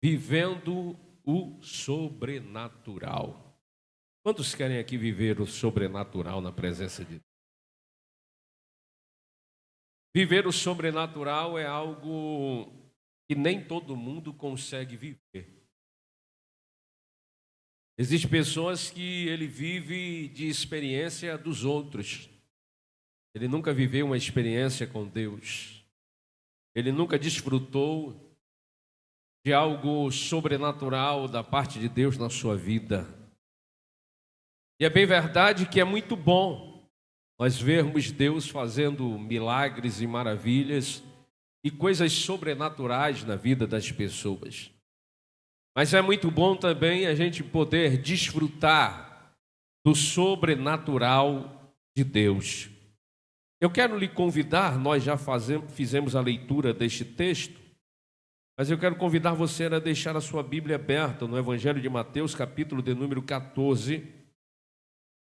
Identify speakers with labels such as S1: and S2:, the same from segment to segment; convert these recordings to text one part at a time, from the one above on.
S1: Vivendo o sobrenatural. Quantos querem aqui viver o sobrenatural na presença de Deus? Viver o sobrenatural é algo que nem todo mundo consegue viver. Existem pessoas que ele vive de experiência dos outros. Ele nunca viveu uma experiência com Deus. Ele nunca desfrutou de algo sobrenatural da parte de Deus na sua vida. E é bem verdade que é muito bom nós vermos Deus fazendo milagres e maravilhas e coisas sobrenaturais na vida das pessoas. Mas é muito bom também a gente poder desfrutar do sobrenatural de Deus. Eu quero lhe convidar, nós já fizemos a leitura deste texto, mas eu quero convidar você a deixar a sua Bíblia aberta no Evangelho de Mateus, capítulo de número 14,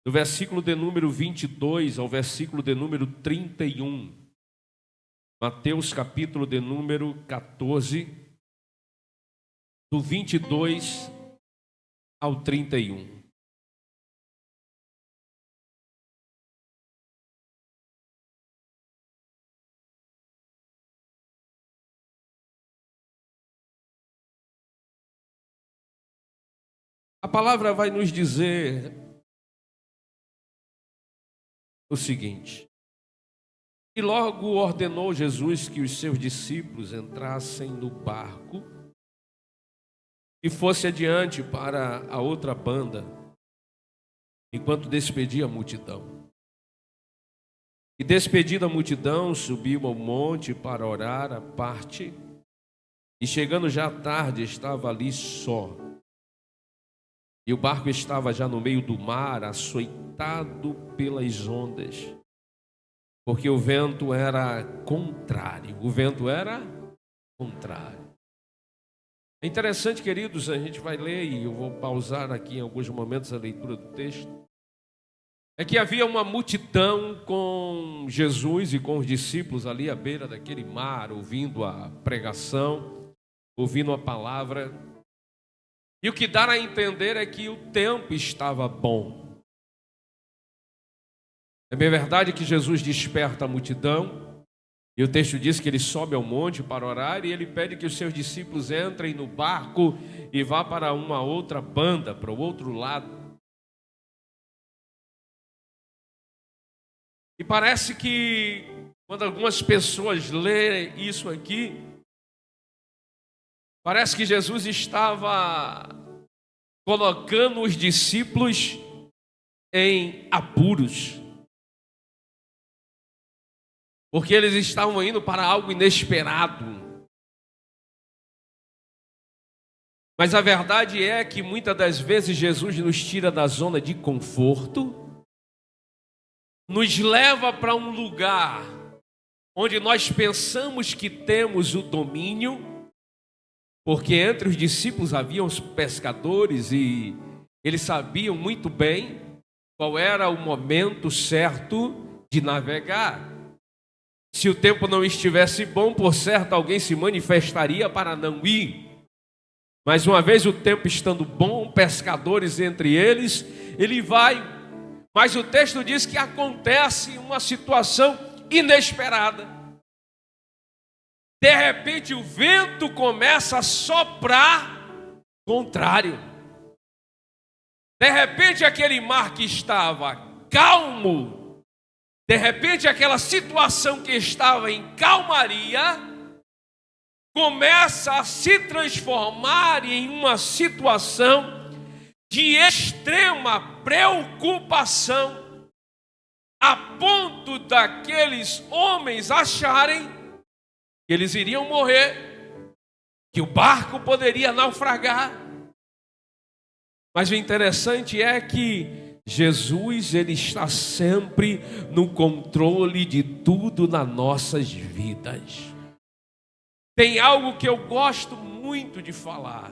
S1: do versículo de número 22 ao versículo de número 31. Mateus, capítulo de número 14, do 22 ao 31. A palavra vai nos dizer o seguinte: e logo ordenou Jesus que os seus discípulos entrassem no barco e fosse adiante para a outra banda, enquanto despedia a multidão. E despedida a multidão, subiu ao monte para orar à parte, e chegando já à tarde, estava ali só. E o barco estava já no meio do mar, açoitado pelas ondas, porque o vento era contrário. É interessante, queridos, a gente vai ler, e eu vou pausar aqui em alguns momentos a leitura do texto. É que havia uma multidão com Jesus e com os discípulos ali à beira daquele mar, ouvindo a pregação, ouvindo a palavra. E o que dá a entender é que o tempo estava bom. É bem verdade que Jesus desperta a multidão, e o texto diz que ele sobe ao monte para orar, e ele pede que os seus discípulos entrem no barco e vá para uma outra banda, para o outro lado. E parece que quando algumas pessoas lêem isso aqui, parece que Jesus estava colocando os discípulos em apuros, porque eles estavam indo para algo inesperado. Mas a verdade é que muitas das vezes Jesus nos tira da zona de conforto, nos leva para um lugar onde nós pensamos que temos o domínio, porque entre os discípulos haviam os pescadores e eles sabiam muito bem qual era o momento certo de navegar. Se o tempo não estivesse bom, por certo, alguém se manifestaria para não ir. Mas uma vez o tempo estando bom, pescadores entre eles, ele vai. Mas o texto diz que acontece uma situação inesperada. De repente o vento começa a soprar contrário. De repente aquele mar que estava calmo, de repente aquela situação que estava em calmaria, começa a se transformar em uma situação de extrema preocupação, a ponto daqueles homens acharem que eles iriam morrer, que o barco poderia naufragar. Mas o interessante é que Jesus, ele está sempre no controle de tudo nas nossas vidas. Tem algo que eu gosto muito de falar.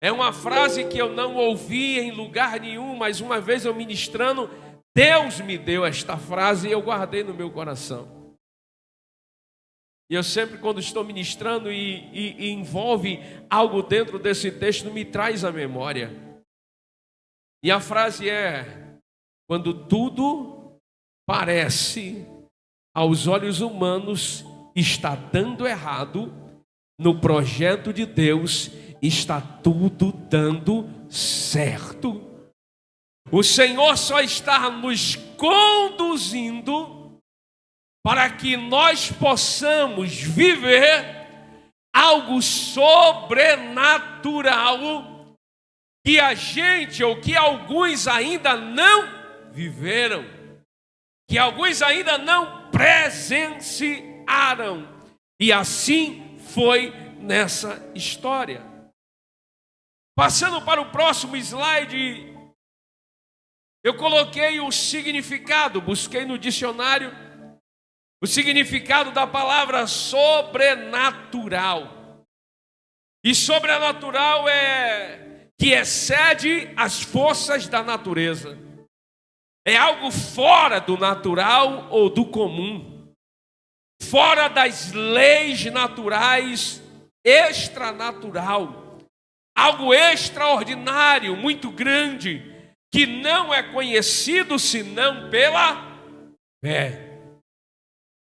S1: É uma frase que eu não ouvi em lugar nenhum, mas uma vez eu ministrando, Deus me deu esta frase e eu guardei no meu coração. E eu sempre, quando estou ministrando e envolve algo dentro desse texto, me traz à memória. E a frase é: quando tudo parece, aos olhos humanos, está dando errado, no projeto de Deus está tudo dando certo. O Senhor só está nos conduzindo para que nós possamos viver algo sobrenatural que a gente ou que alguns ainda não viveram, que alguns ainda não presenciaram. E assim foi nessa história. Passando para o próximo slide, eu coloquei o significado, busquei no dicionário o significado da palavra sobrenatural. E sobrenatural é que excede as forças da natureza. É algo fora do natural ou do comum, fora das leis naturais, extranatural, algo extraordinário, muito grande, que não é conhecido senão pela fé.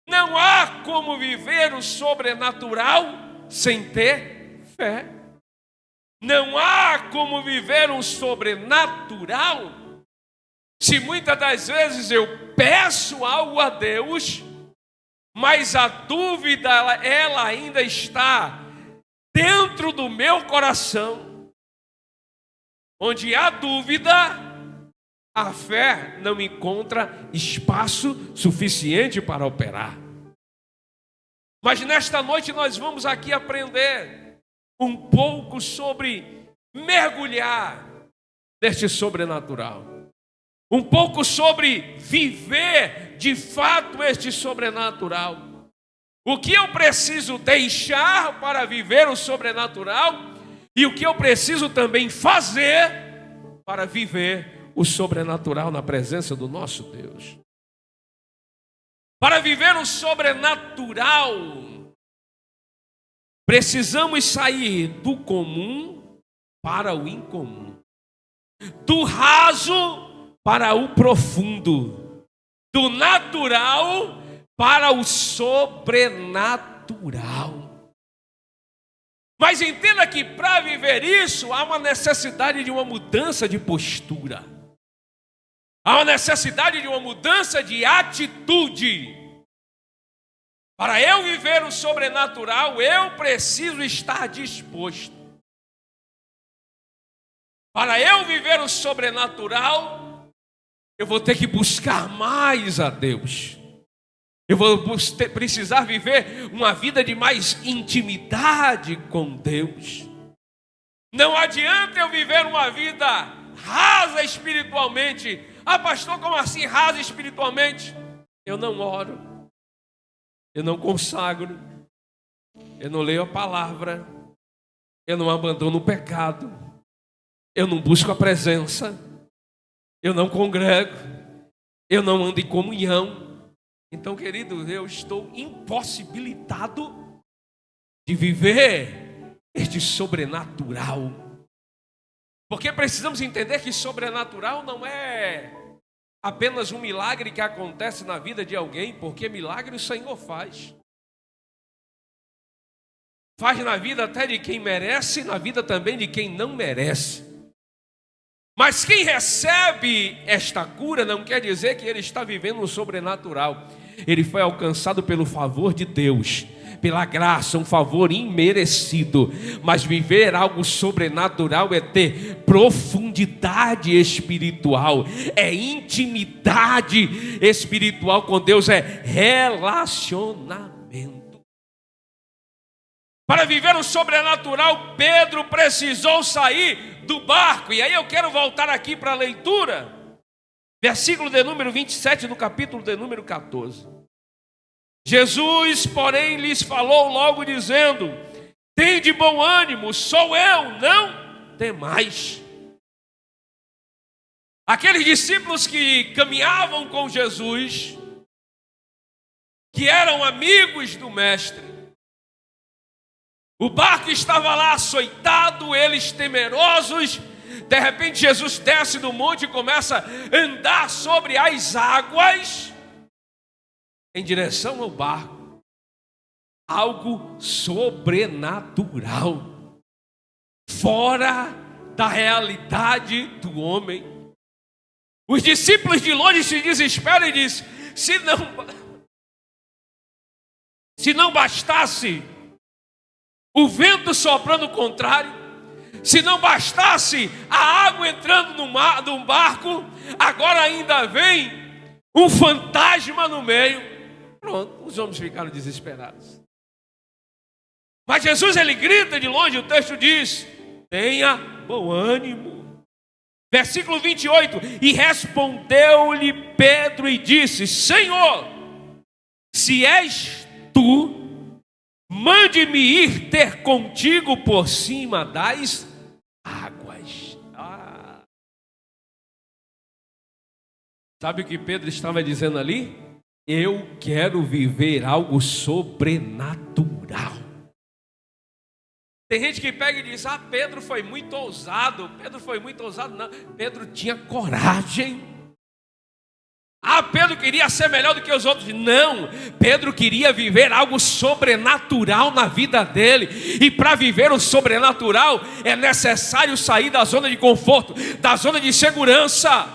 S1: Não há como viver o sobrenatural sem ter fé. Não há como viver o sobrenatural se muitas das vezes eu peço algo a Deus, mas a dúvida ela ainda está dentro do meu coração. Onde há dúvida, a fé não encontra espaço suficiente para operar. Mas nesta noite nós vamos aqui aprender um pouco sobre mergulhar neste sobrenatural. Um pouco sobre viver de fato este sobrenatural. O que eu preciso deixar para viver o sobrenatural e o que eu preciso também fazer para viver o sobrenatural na presença do nosso Deus. Para viver o sobrenatural, precisamos sair do comum para o incomum, do raso para o profundo, do natural para o sobrenatural. Mas entenda que para viver isso há uma necessidade de uma mudança de postura. Há uma necessidade de uma mudança de atitude. Para eu viver o sobrenatural, eu preciso estar disposto. Para eu viver o sobrenatural, eu vou ter que buscar mais a Deus. Eu vou precisar viver uma vida de mais intimidade com Deus. Não adianta eu viver uma vida rasa espiritualmente. Ah, pastor, como assim rasa espiritualmente? Eu não oro, eu não consagro, eu não leio a palavra, eu não abandono o pecado, eu não busco a presença, eu não congrego, eu não ando em comunhão. Então, querido, eu estou impossibilitado de viver este sobrenatural. Porque precisamos entender que sobrenatural não é apenas um milagre que acontece na vida de alguém, porque milagre o Senhor faz. Faz na vida até de quem merece, na vida também de quem não merece. Mas quem recebe esta cura não quer dizer que ele está vivendo um sobrenatural. Ele foi alcançado pelo favor de Deus, pela graça, um favor imerecido. Mas viver algo sobrenatural é ter profundidade espiritual, é intimidade espiritual com Deus, é relacionamento. Para viver o sobrenatural, Pedro precisou sair do barco. E aí eu quero voltar aqui para a leitura. Versículo de número 27 do capítulo de número 14. Jesus, porém, lhes falou logo dizendo: tende bom ânimo, sou eu, não temais. Aqueles discípulos que caminhavam com Jesus, que eram amigos do mestre. O barco estava lá açoitado, eles temerosos. De repente Jesus desce do monte e começa a andar sobre as águas em direção ao barco. Algo sobrenatural, fora da realidade do homem. Os discípulos de longe se desesperam e dizem: se não bastasse o vento soprando o contrário, se não bastasse a água entrando no barco, agora ainda vem um fantasma no meio. Pronto, os homens ficaram desesperados. Mas Jesus, ele grita de longe, o texto diz: tenha bom ânimo. Versículo 28, e respondeu-lhe Pedro e disse: Senhor, se és tu, mande-me ir ter contigo por cima das águas. Sabe o que Pedro estava dizendo ali? Eu quero viver algo sobrenatural. Tem gente que pega e diz: Pedro foi muito ousado. Pedro foi muito ousado. Não, Pedro tinha coragem. Pedro queria ser melhor do que os outros. Não, Pedro queria viver algo sobrenatural na vida dele. E para viver o sobrenatural é necessário sair da zona de conforto, da zona de segurança.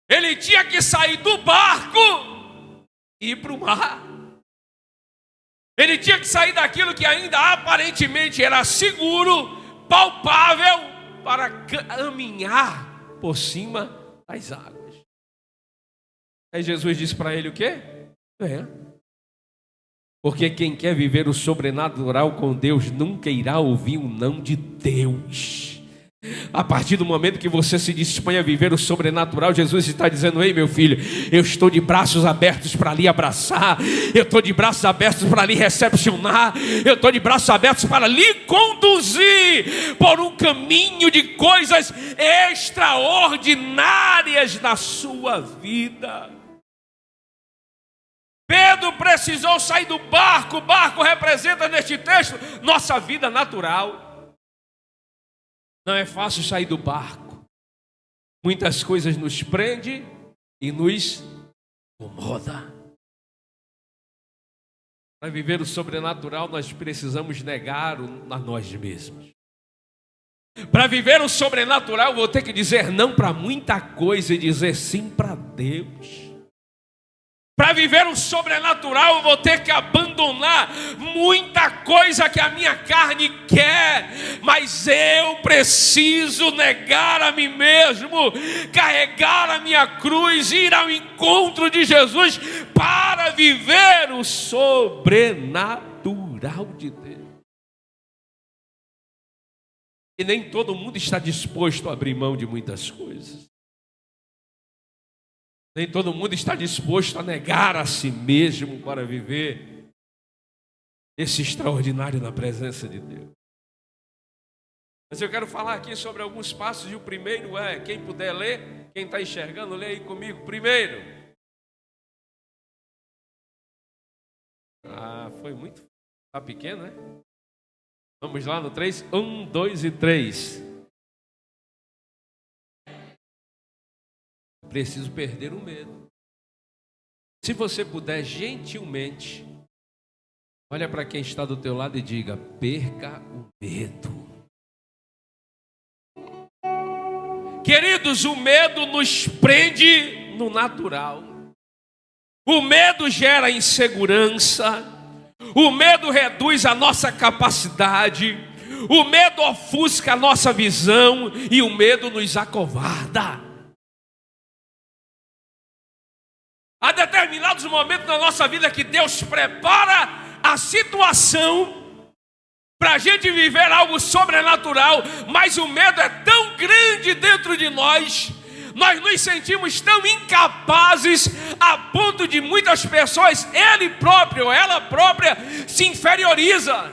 S1: Ele tinha que sair do barco e ir para o mar. Ele tinha que sair daquilo que ainda aparentemente era seguro, palpável, para caminhar por cima das águas. Aí Jesus disse para ele o quê? Venha. Porque quem quer viver o sobrenatural com Deus nunca irá ouvir um não de Deus. A partir do momento que você se dispõe a viver o sobrenatural, Jesus está dizendo: ei, meu filho, eu estou de braços abertos para lhe abraçar, eu estou de braços abertos para lhe recepcionar, eu estou de braços abertos para lhe conduzir por um caminho de coisas extraordinárias na sua vida. Pedro precisou sair do barco. O barco representa neste texto nossa vida natural. Não é fácil sair do barco. Muitas coisas nos prendem e nos incomoda. Para viver o sobrenatural, nós precisamos negar a nós mesmos. Para viver o sobrenatural, eu vou ter que dizer não para muita coisa e dizer sim para Deus. Para viver o sobrenatural, eu vou ter que abandonar muita coisa que a minha carne quer, mas eu preciso negar a mim mesmo, carregar a minha cruz, ir ao encontro de Jesus para viver o sobrenatural de Deus. E nem todo mundo está disposto a abrir mão de muitas coisas. Nem todo mundo está disposto a negar a si mesmo para viver esse extraordinário na presença de Deus. Mas eu quero falar aqui sobre alguns passos, e o primeiro é, quem puder ler, quem está enxergando, lê aí comigo. Primeiro. Foi muito. Está pequeno, né? Vamos lá no 3. 1, 2 e 3. Preciso perder o medo. Se você puder, gentilmente, olha para quem está do teu lado e diga: perca o medo. Queridos, o medo nos prende no natural. O medo gera insegurança. O medo reduz a nossa capacidade. O medo ofusca a nossa visão. E o medo nos acovarda. Há determinados momentos na nossa vida que Deus prepara a situação para a gente viver algo sobrenatural, mas o medo é tão grande dentro de nós nos sentimos tão incapazes a ponto de muitas pessoas, ele próprio ou ela própria, se inferioriza.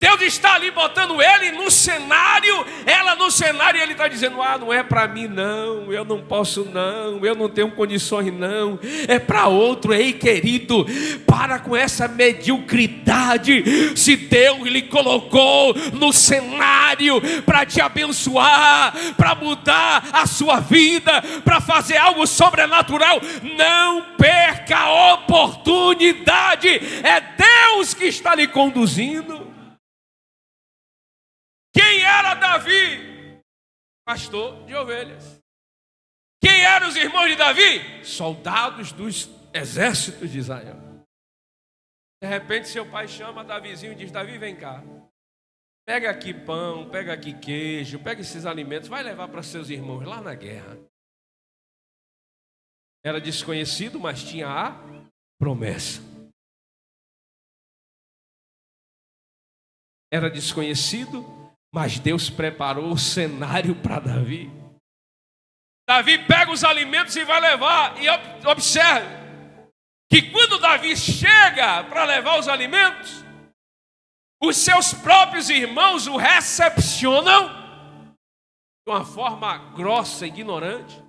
S1: Deus está ali botando ele no cenário, ela no cenário, e ele está dizendo: não é para mim não, eu não posso não, eu não tenho condições não, é para outro. Ei, querido, para com essa mediocridade. Se Deus lhe colocou no cenário para te abençoar, para mudar a sua vida, para fazer algo sobrenatural, não perca a oportunidade. É Deus que está lhe conduzindo. Quem era Davi? Pastor de ovelhas. Quem eram os irmãos de Davi? Soldados dos exércitos de Israel. De repente seu pai chama Davizinho e diz: Davi, vem cá. Pega aqui pão, pega aqui queijo, pega esses alimentos, vai levar para seus irmãos lá na guerra. Era desconhecido, mas tinha a promessa. Era desconhecido, mas Deus preparou o cenário para Davi. Davi pega os alimentos e vai levar. E observe que quando Davi chega para levar os alimentos, os seus próprios irmãos o recepcionam de uma forma grossa, ignorante.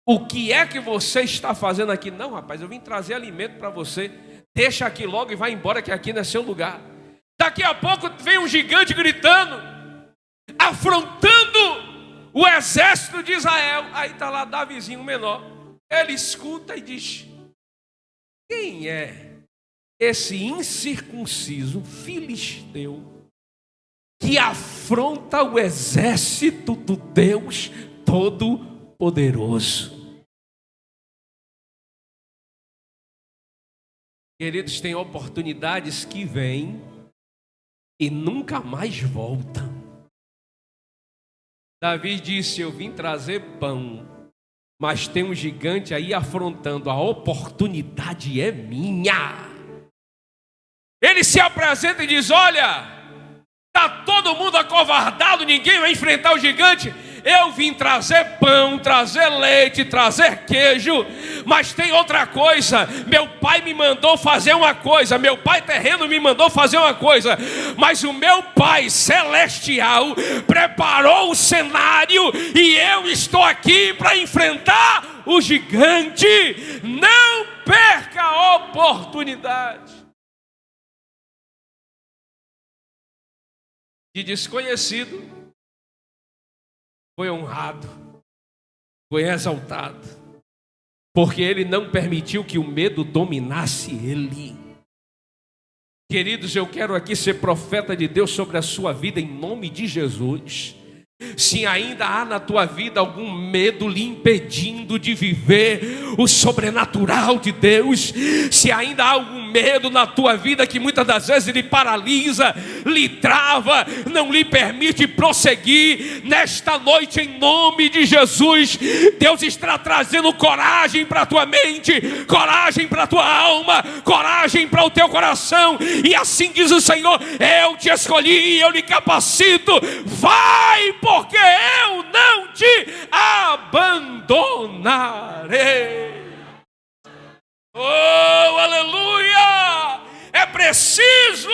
S1: O que é que você está fazendo aqui? Não, rapaz, eu vim trazer alimento para você. Deixa aqui logo e vai embora, que aqui não é seu lugar. Daqui a pouco vem um gigante gritando, afrontando o exército de Israel. Aí está lá Davizinho menor. Ele escuta e diz: quem é esse incircunciso filisteu que afronta o exército do Deus Todo-Poderoso? Queridos, tem oportunidades que vêm e nunca mais voltam. Davi disse: eu vim trazer pão, mas tem um gigante aí afrontando, a oportunidade é minha. Ele se apresenta e diz: olha, está todo mundo acovardado, ninguém vai enfrentar o gigante. Eu vim trazer pão, trazer leite, trazer queijo, mas tem outra coisa. Meu pai me mandou fazer uma coisa, meu pai terreno me mandou fazer uma coisa, mas o meu pai celestial preparou o cenário e eu estou aqui para enfrentar o gigante. Não perca a oportunidade. De desconhecido, foi honrado, foi exaltado, porque ele não permitiu que o medo dominasse ele. Queridos, eu quero aqui ser profeta de Deus sobre a sua vida em nome de Jesus. Se ainda há na tua vida algum medo lhe impedindo de viver o sobrenatural de Deus, se ainda há algum medo na tua vida que muitas das vezes lhe paralisa, lhe trava, não lhe permite prosseguir, nesta noite em nome de Jesus, Deus está trazendo coragem para a tua mente, coragem para a tua alma, coragem para o teu coração. E assim diz o Senhor: eu te escolhi, eu lhe capacito, vai, porque eu não te abandonarei. Oh, aleluia! É preciso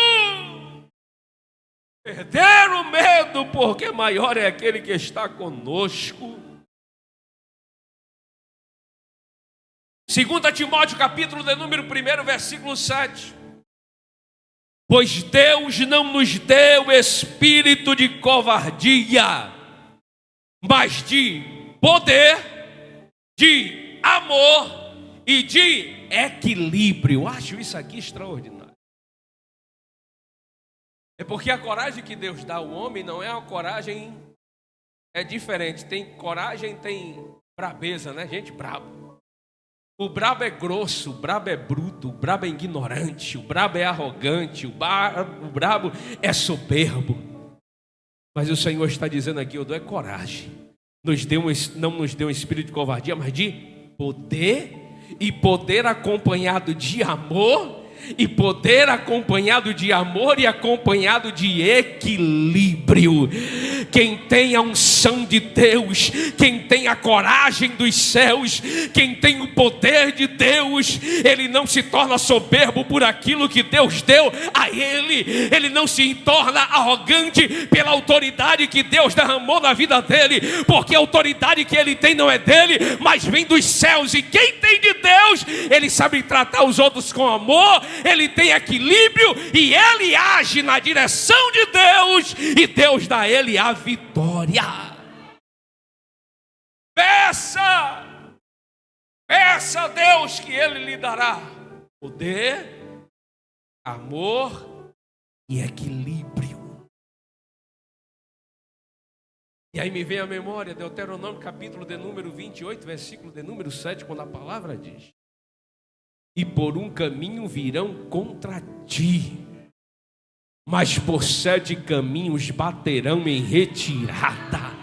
S1: perder o medo, porque maior é aquele que está conosco. 2 Timóteo capítulo de número 1, versículo 7. Pois Deus não nos deu espírito de covardia, mas de poder, de amor e de equilíbrio. Eu acho isso aqui extraordinário. É porque a coragem que Deus dá ao homem não é uma coragem, é diferente. Tem coragem, tem brabeza, né? Gente brabo. O brabo é grosso, o brabo é bruto, o brabo é ignorante, o brabo é arrogante, o brabo é soberbo. Mas o Senhor está dizendo aqui: eu dou é coragem. Não nos deu um espírito de covardia, mas de poder, e poder acompanhado de amor, e poder acompanhado de amor e acompanhado de equilíbrio. Quem tem a unção de Deus, quem tem a coragem dos céus, quem tem o poder de Deus, ele não se torna soberbo por aquilo que Deus deu a ele. Ele não se torna arrogante pela autoridade que Deus derramou na vida dele, porque a autoridade que ele tem não é dele, mas vem dos céus. E quem tem de Deus, ele sabe tratar os outros com amor, ele tem equilíbrio e ele age na direção de Deus, e Deus dá a ele a vitória. Peça a Deus que ele lhe dará poder, amor e equilíbrio. E aí me vem à memória Deuteronômio capítulo de número 28, versículo de número 7, quando a palavra diz: e por um caminho virão contra ti, mas por 7 caminhos baterão em retirada.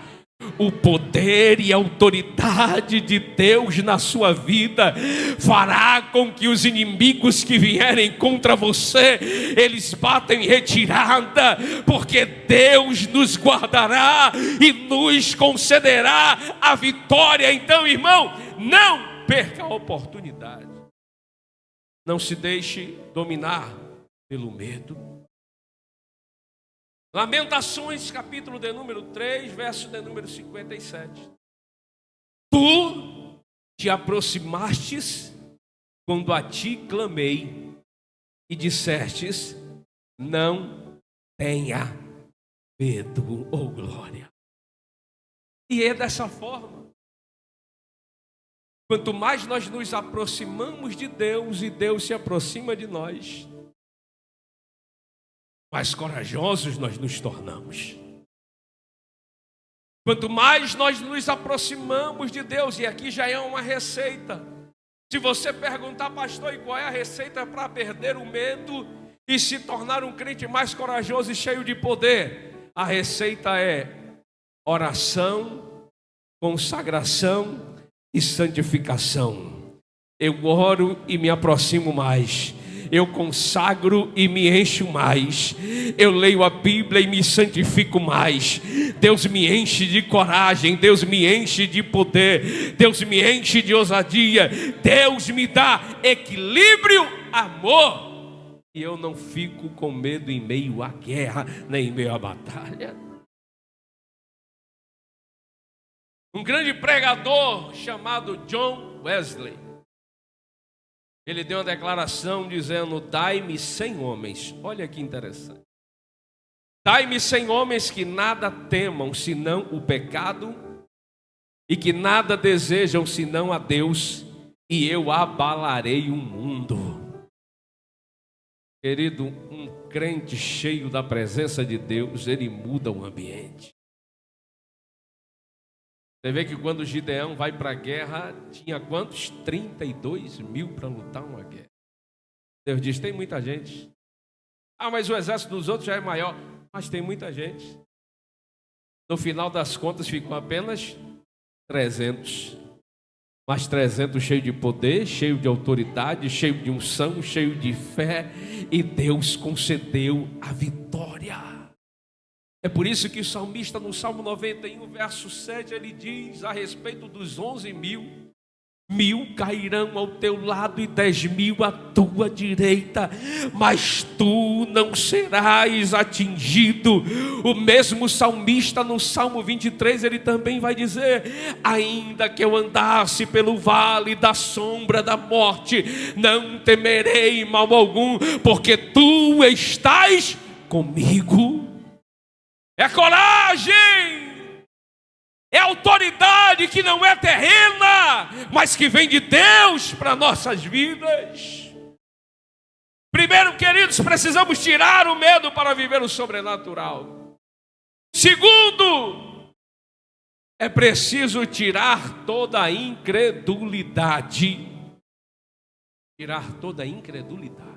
S1: O poder e a autoridade de Deus na sua vida fará com que os inimigos que vierem contra você, eles batam em retirada, porque Deus nos guardará e nos concederá a vitória. Então, irmão, não perca a oportunidade. Não se deixe dominar pelo medo. Lamentações, capítulo de número 3, verso de número 57. Tu te aproximastes quando a ti clamei e dissestes: não tenha medo, oh glória. E é dessa forma. Quanto mais nós nos aproximamos de Deus e Deus se aproxima de nós, mais corajosos nós nos tornamos. Quanto mais nós nos aproximamos de Deus, e aqui já é uma receita. Se você perguntar, pastor, e qual é a receita para perder o medo e se tornar um crente mais corajoso e cheio de poder? A receita é oração, consagração e santificação. Eu oro e me aproximo mais. Eu consagro e me encho mais. Eu leio a Bíblia e me santifico mais. Deus me enche de coragem. Deus me enche de poder. Deus me enche de ousadia. Deus me dá equilíbrio, amor. E eu não fico com medo em meio à guerra, nem em meio à batalha. Um grande pregador chamado John Wesley, ele deu uma declaração dizendo: dai-me 100 homens. Olha que interessante. Dai-me 100 homens que nada temam senão o pecado e que nada desejam senão a Deus, e eu abalarei o mundo. Querido, um crente cheio da presença de Deus, ele muda o ambiente. Você vê que quando Gideão vai para a guerra, tinha quantos? 32 mil para lutar uma guerra. Deus diz: tem muita gente. Ah, mas o exército dos outros já é maior. Mas tem muita gente. No final das contas ficou apenas 300. Mas 300 cheio de poder, cheio de autoridade, cheio de unção, cheio de fé. E Deus concedeu a vitória. É por isso que o salmista no Salmo 91, verso 7, ele diz a respeito dos 11.000: 1.000 cairão ao teu lado e 10.000 à tua direita, mas tu não serás atingido. O mesmo salmista no Salmo 23, ele também vai dizer: ainda que eu andasse pelo vale da sombra da morte, não temerei mal algum, porque tu estás comigo. É coragem, é autoridade que não é terrena, mas que vem de Deus para nossas vidas. Primeiro, queridos, precisamos tirar o medo para viver o sobrenatural. Segundo, é preciso tirar toda a incredulidade. Tirar toda a incredulidade.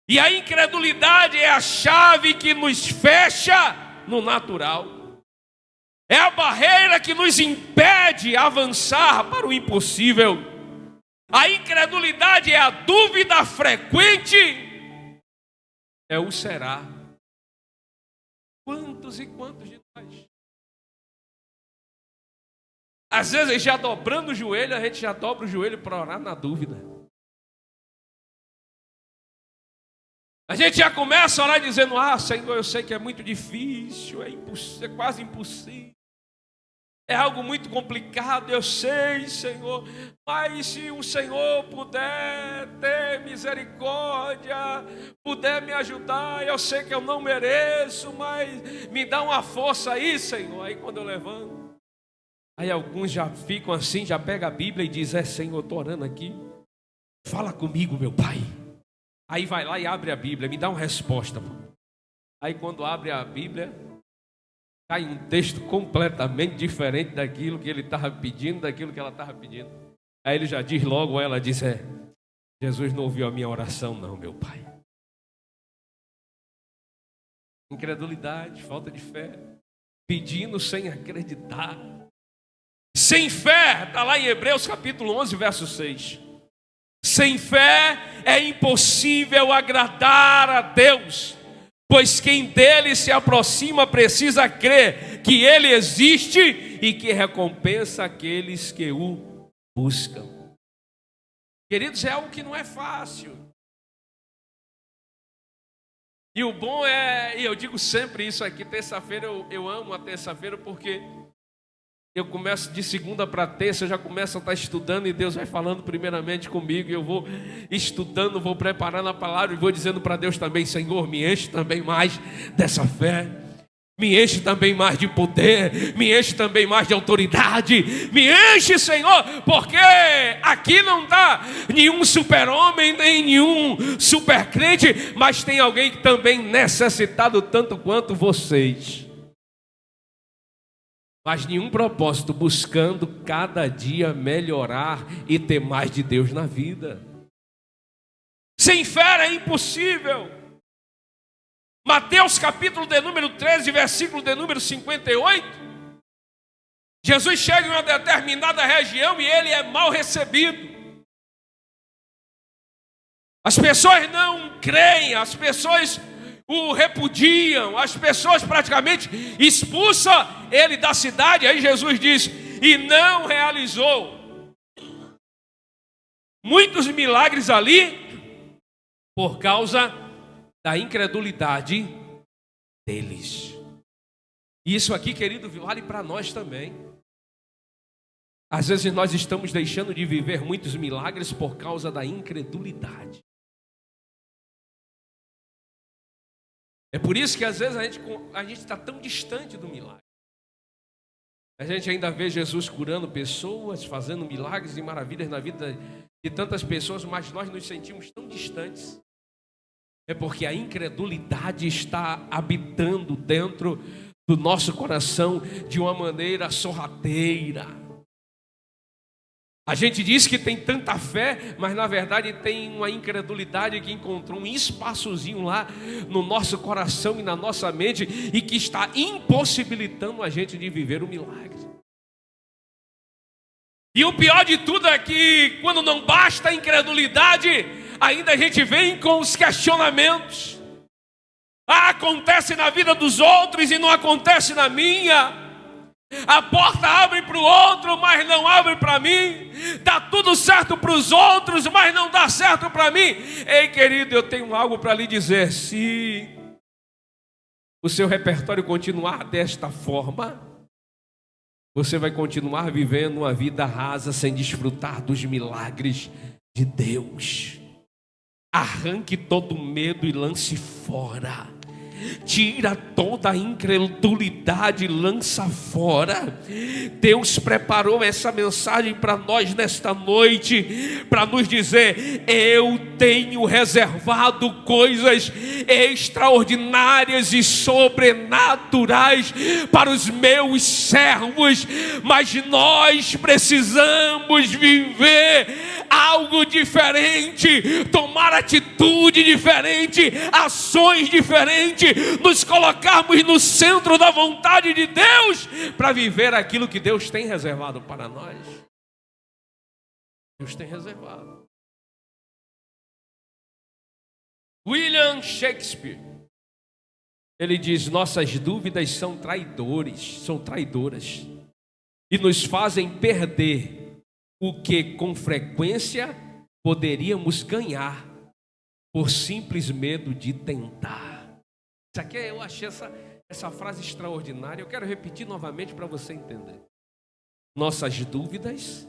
S1: E a incredulidade é a chave que nos fecha no natural. É a barreira que nos impede avançar para o impossível. A incredulidade é a dúvida frequente. É o será. Quantos e quantos de nós? Às vezes, já dobrando o joelho, a gente já dobra o joelho para orar na dúvida. A gente já começa a orar dizendo: ah, Senhor, eu sei que é muito difícil, é quase impossível. É algo muito complicado, eu sei, Senhor. Mas se o Senhor puder ter misericórdia, puder me ajudar, eu sei que eu não mereço, mas me dá uma força aí, Senhor. Aí quando eu levanto, aí alguns já ficam assim, já pegam a Bíblia e dizem: Senhor, eu estou orando aqui. Fala comigo, meu Pai. Aí vai lá e abre a Bíblia, me dá uma resposta. Aí quando abre a Bíblia, cai um texto completamente diferente daquilo que ele estava pedindo, daquilo que ela estava pedindo. Aí ele já diz logo, ela diz: Jesus não ouviu a minha oração não, meu Pai. Incredulidade, falta de fé, pedindo sem acreditar. Sem fé, está lá em Hebreus capítulo 11, verso 6. Sem fé é impossível agradar a Deus, pois quem dele se aproxima precisa crer que ele existe e que recompensa aqueles que o buscam. Queridos, é algo que não é fácil. E o bom e eu digo sempre isso aqui, terça-feira, eu amo a terça-feira porque eu começo de segunda para terça, eu já começo a estar estudando e Deus vai falando primeiramente comigo. E eu vou estudando, vou preparando a palavra e vou dizendo para Deus também: Senhor, me enche também mais dessa fé. Me enche também mais de poder, me enche também mais de autoridade. Me enche, Senhor, porque aqui não está nenhum super-homem, nem nenhum super-crente, mas tem alguém que também necessitado tanto quanto vocês. Mas nenhum propósito, buscando cada dia melhorar e ter mais de Deus na vida. Sem fé é impossível. Mateus capítulo de número 13, versículo de número 58. Jesus chega em uma determinada região e ele é mal recebido. As pessoas não creem, as pessoas o repudiam, as pessoas praticamente expulsam ele da cidade. Aí Jesus diz: e não realizou muitos milagres ali por causa da incredulidade deles. E isso aqui, querido, vale para nós também. Às vezes nós estamos deixando de viver muitos milagres por causa da incredulidade. É por isso que às vezes a gente está tão distante do milagre. A gente ainda vê Jesus curando pessoas, fazendo milagres e maravilhas na vida de tantas pessoas, mas nós nos sentimos tão distantes. É porque a incredulidade está habitando dentro do nosso coração de uma maneira sorrateira. A gente diz que tem tanta fé, mas na verdade tem uma incredulidade que encontrou um espaçozinho lá no nosso coração e na nossa mente e que está impossibilitando a gente de viver o milagre. E o pior de tudo é que quando não basta a incredulidade, ainda a gente vem com os questionamentos. Acontece na vida dos outros e não acontece na minha. A porta abre para o outro, mas não abre para mim. Dá tudo certo para os outros, mas não dá certo para mim. Ei, querido, eu tenho algo para lhe dizer. Se o seu repertório continuar desta forma, você vai continuar vivendo uma vida rasa sem desfrutar dos milagres de Deus. Arranque todo medo e lance fora. Tira toda a incredulidade e lança fora. Deus preparou essa mensagem para nós nesta noite, para nos dizer: eu tenho reservado coisas extraordinárias e sobrenaturais para os meus servos, mas nós precisamos viver algo diferente, tomar atitude diferente, ações diferentes, nos colocarmos no centro da vontade de Deus para viver aquilo que Deus tem reservado para nós. Deus tem reservado. William Shakespeare, Ele diz: nossas dúvidas são traidoras, e nos fazem perder o que com frequência poderíamos ganhar por simples medo de tentar. Isso aqui eu achei essa frase extraordinária. Eu quero repetir novamente para você entender. Nossas dúvidas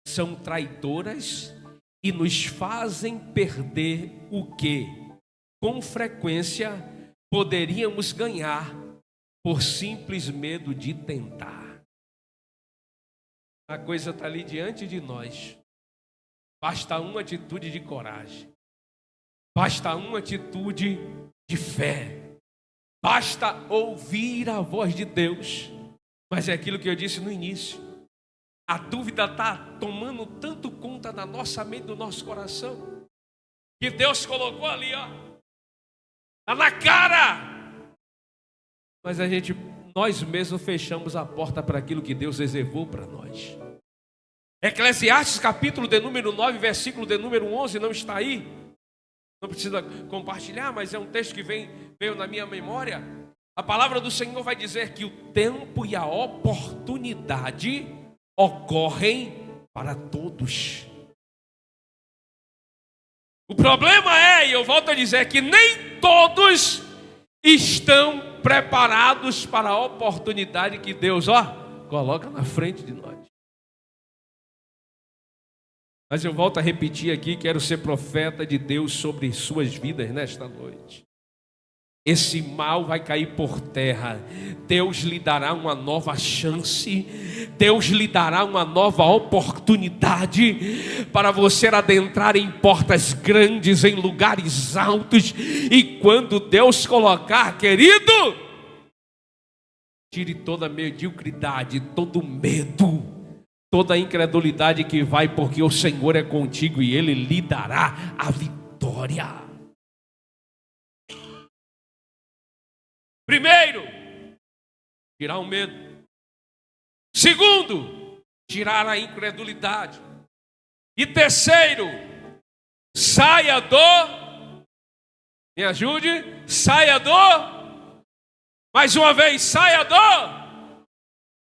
S1: são traidoras e nos fazem perder o que com frequência poderíamos ganhar por simples medo de tentar. A coisa está ali diante de nós. Basta uma atitude de coragem. Basta uma atitude de fé. Basta ouvir a voz de Deus. Mas é aquilo que eu disse no início. A dúvida está tomando tanto conta da nossa mente, do nosso coração, que Deus colocou ali, ó. Está na cara. Mas nós mesmos fechamos a porta para aquilo que Deus reservou para nós. Eclesiastes capítulo de número 9, versículo de número 11, não está aí? Não precisa compartilhar, mas é um texto que veio na minha memória. A palavra do Senhor vai dizer que o tempo e a oportunidade ocorrem para todos. O problema é, e eu volto a dizer, que nem todos estão preparados para a oportunidade que Deus, coloca na frente de nós. Mas eu volto a repetir aqui, quero ser profeta de Deus sobre suas vidas nesta noite. Esse mal vai cair por terra. Deus lhe dará uma nova chance. Deus lhe dará uma nova oportunidade para você adentrar em portas grandes, em lugares altos. E quando Deus colocar, querido, tire toda a mediocridade, todo medo, toda a incredulidade que vai, porque o Senhor é contigo e Ele lhe dará a vitória. Primeiro, tirar o medo. Segundo, tirar a incredulidade. E terceiro, saia do... Me ajude. Saia do... Mais uma vez, saia do...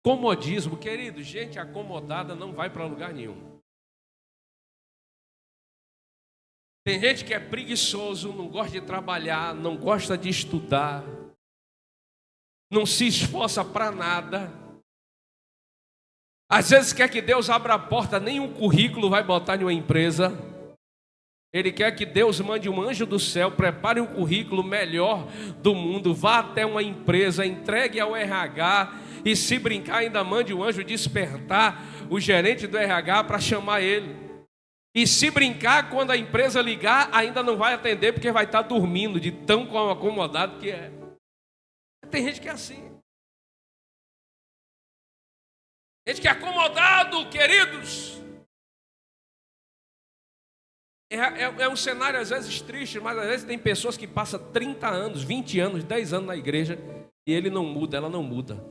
S1: comodismo. Querido, gente acomodada não vai para lugar nenhum. Tem gente que é preguiçoso, não gosta de trabalhar, não gosta de estudar, não se esforça para nada. Às vezes quer que Deus abra a porta, nem um currículo vai botar em uma empresa. Ele quer que Deus mande um anjo do céu, prepare um currículo melhor do mundo, vá até uma empresa, entregue ao RH e, se brincar, ainda mande um anjo despertar o gerente do RH para chamar ele. E se brincar, quando a empresa ligar, ainda não vai atender porque vai estar dormindo de tão acomodado que é. Tem gente que é assim. Gente que é acomodado, queridos. É um cenário às vezes triste, mas às vezes tem pessoas que passam 30 anos, 20 anos, 10 anos na igreja e ele não muda, ela não muda.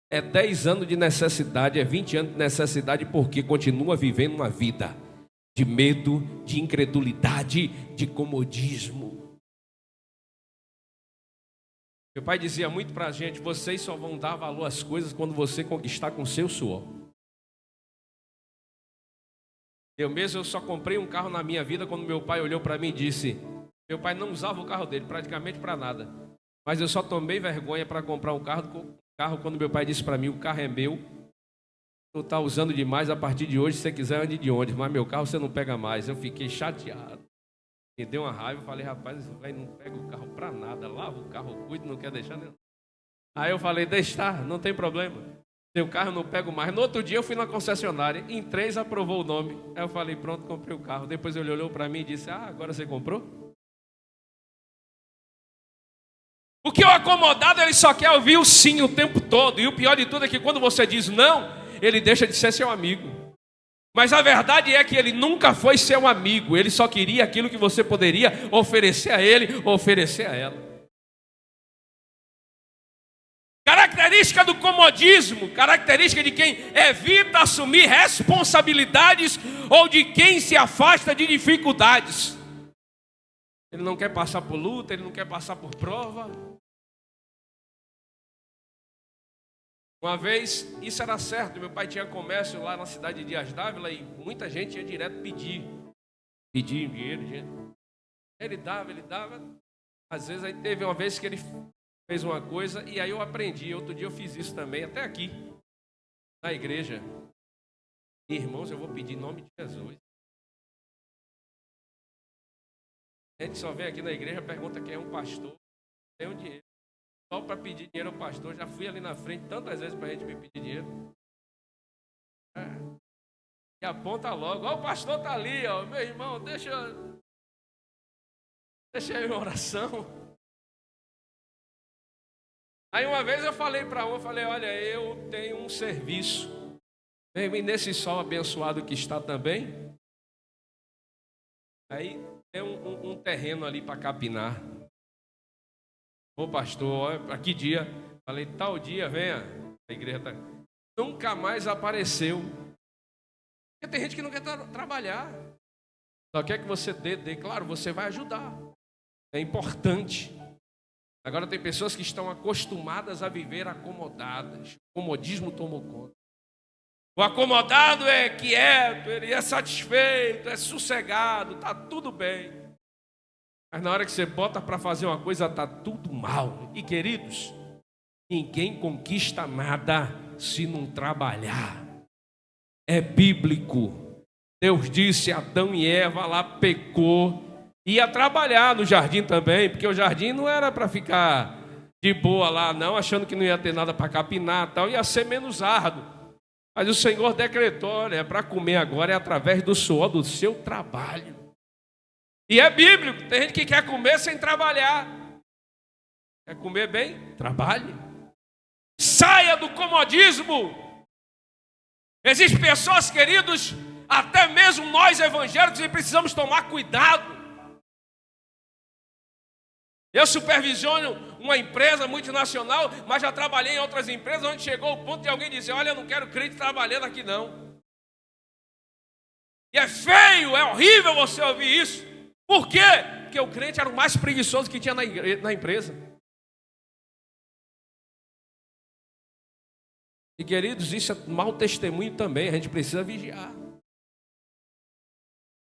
S1: É 10 anos de necessidade, é 20 anos de necessidade porque continua vivendo uma vida de medo, de incredulidade, de comodismo. Meu pai dizia muito para a gente: vocês só vão dar valor às coisas quando você conquistar com seu suor. Eu só comprei um carro na minha vida quando meu pai olhou para mim e disse... Meu pai não usava o carro dele praticamente para nada. Mas eu só tomei vergonha para comprar um carro quando meu pai disse para mim: o carro é meu, tu está usando demais, a partir de hoje, se você quiser ande de ônibus, mas meu carro você não pega mais. Eu fiquei chateado. Me deu uma raiva, falei: rapaz, esse velho não pega o carro para nada, lava o carro, cuida, não quer deixar nem... Aí eu falei: deixa estar, não tem problema, seu carro eu não pego mais. No outro dia eu fui na concessionária, em 3 aprovou o nome. Aí eu falei: pronto, comprei o carro. Depois ele olhou para mim e disse: agora você comprou? Porque o acomodado, ele só quer ouvir o sim o tempo todo. E o pior de tudo é que quando você diz não, ele deixa de ser seu amigo. Mas a verdade é que ele nunca foi seu amigo. Ele só queria aquilo que você poderia oferecer a ele, oferecer a ela. Característica do comodismo, característica de quem evita assumir responsabilidades ou de quem se afasta de dificuldades. Ele não quer passar por luta, ele não quer passar por prova. Uma vez, isso era certo, meu pai tinha comércio lá na cidade de Dias Dávila e muita gente ia direto pedir dinheiro. Ele dava. Às vezes, aí teve uma vez que ele fez uma coisa e aí eu aprendi. Outro dia eu fiz isso também, até aqui, na igreja. Irmãos, eu vou pedir em nome de Jesus. A gente só vem aqui na igreja, pergunta quem é um pastor, tem um dinheiro. Só para pedir dinheiro ao pastor, já fui ali na frente tantas vezes para a gente me pedir dinheiro. E aponta logo, ó, o pastor está ali, ó, meu irmão, deixa eu em oração. Aí uma vez eu falei para olha, eu tenho um serviço. Vem nesse sol abençoado que está também. Aí tem um terreno ali para capinar. Ô pastor, para que dia? Falei, tal dia, venha. A igreja tá... Nunca mais apareceu. Porque tem gente que não quer trabalhar. Só quer que você dê. Claro, você vai ajudar. É importante. Agora tem pessoas que estão acostumadas a viver acomodadas. O comodismo tomou conta. O acomodado é quieto, ele é satisfeito, é sossegado, está tudo bem. Mas na hora que você bota para fazer uma coisa, está tudo mal. E queridos, ninguém conquista nada se não trabalhar. É bíblico. Deus disse, Adão e Eva lá pecou. Ia trabalhar no jardim também, porque o jardim não era para ficar de boa lá, não, achando que não ia ter nada para capinar, tal, ia ser menos árduo. Mas o Senhor decretou, olha, para comer agora é através do suor do seu trabalho. E é bíblico, tem gente que quer comer sem trabalhar. Quer comer bem? Trabalhe. Saia do comodismo. Existem pessoas, queridos, até mesmo nós evangélicos, e precisamos tomar cuidado. Eu supervisiono uma empresa multinacional, mas já trabalhei em outras empresas onde chegou o ponto de alguém dizer, olha, eu não quero crente trabalhando aqui não. E é feio, é horrível você ouvir isso. Por quê? Porque o crente era o mais preguiçoso que tinha na empresa. E queridos, isso é mau testemunho também, a gente precisa vigiar.